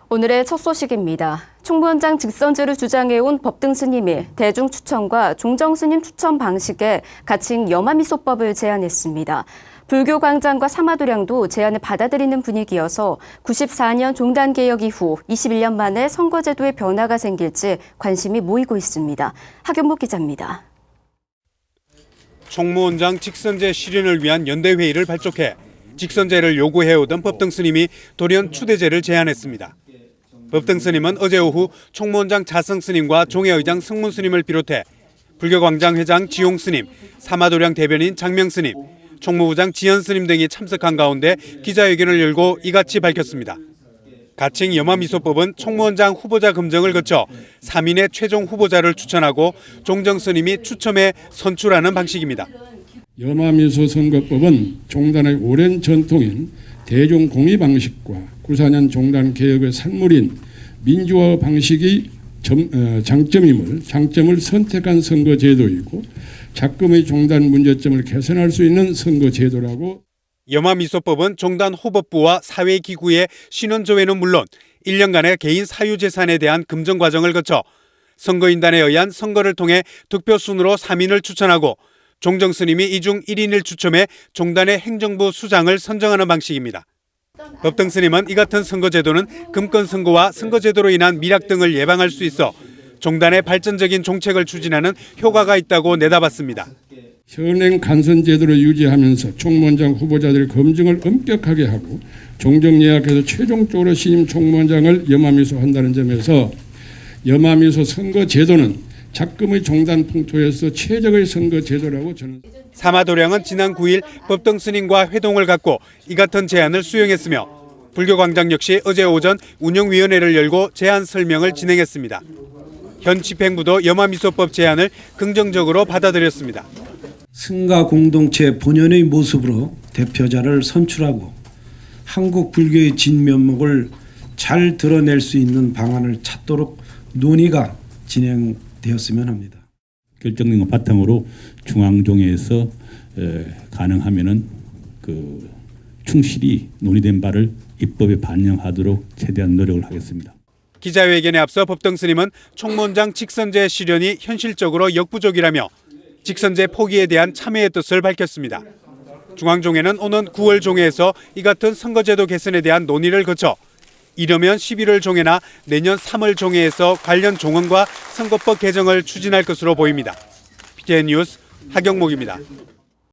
오늘의 첫 소식입니다. 총무원장 직선제를 주장해온 법등 스님이 대중 추천과 종정 스님 추천 방식에 가칭 염화미소법을 제안했습니다. 불교 광장과 사마도량도 제안을 받아들이는 분위기여서 94년 종단 개혁 이후 21년 만에 선거제도에 변화가 생길지 관심이 모이고 있습니다. 하경목 기자입니다. 총무원장 직선제 실현을 위한 연대회의를 발족해 직선제를 요구해오던 법등 스님이 돌연 추대제를 제안했습니다. 법등 스님은 어제 오후 총무원장 자성 스님과 종회의장 승문 스님을 비롯해 불교광장 회장 지용 스님, 사마도량 대변인 장명 스님, 총무부장 지연 스님 등이 참석한 가운데 기자회견을 열고 이같이 밝혔습니다. 가칭 염화미소법은 총무원장 후보자 검증을 거쳐 3인의 최종 후보자를 추천하고 종정 스님이 추첨해 선출하는 방식입니다. 염화미소 선거법은 종단의 오랜 전통인 대중 공의 방식과 94년 종단 개혁의 산물인 민주화 방식이 장점을 선택한 선거제도이고 작금의 종단 문제점을 개선할 수 있는 선거제도라고. 염화미소법은 종단 호법부와 사회기구의 신원조회는 물론 1년간의 개인 사유재산에 대한 금정 과정을 거쳐 선거인단에 의한 선거를 통해 득표순으로 3인을 추천하고 종정 스님이 이 중 1인을 추첨해 종단의 행정부 수장을 선정하는 방식입니다. 법등 스님은 이 같은 선거제도는 금권 선거와 선거제도로 인한 미락 등을 예방할 수 있어 종단의 발전적인 정책을 추진하는 효과가 있다고 내다봤습니다. 현행 간선제도를 유지하면서 총무원장 후보자들의 검증을 엄격하게 하고 종정 예약해서 최종적으로 신임 총무원장을 염화미소한다는 점에서 염화미소 선거제도는 작금의 종단 풍토에서 최적의 선거제도라고 저는. 사마도량은 지난 9일 법등 스님과 회동을 갖고 이 같은 제안을 수용했으며 불교광장 역시 어제 오전 운영위원회를 열고 제안 설명을 진행했습니다. 현 집행부도 염화미소법 제안을 긍정적으로 받아들였습니다. 승가 공동체 본연의 모습으로 대표자를 선출하고 한국 불교의 진면목을 잘 드러낼 수 있는 방안을 찾도록 논의가 진행되었으면 합니다. 결정된 것 바탕으로 중앙종회에서 가능하면은 충실히 논의된 바를 입법에 반영하도록 최대한 노력을 하겠습니다. 기자회견에 앞서 법등 스님은 총무원장 직선제 실현이 현실적으로 역부족이라며 직선제 포기에 대한 참여의 뜻을 밝혔습니다. 중앙종회는 오는 9월 종회에서 이 같은 선거제도 개선에 대한 논의를 거쳐 이르면 11월 종회나 내년 3월 종회에서 관련 종언과 선거법 개정을 추진할 것으로 보입니다. PTN 뉴스 하경목입니다.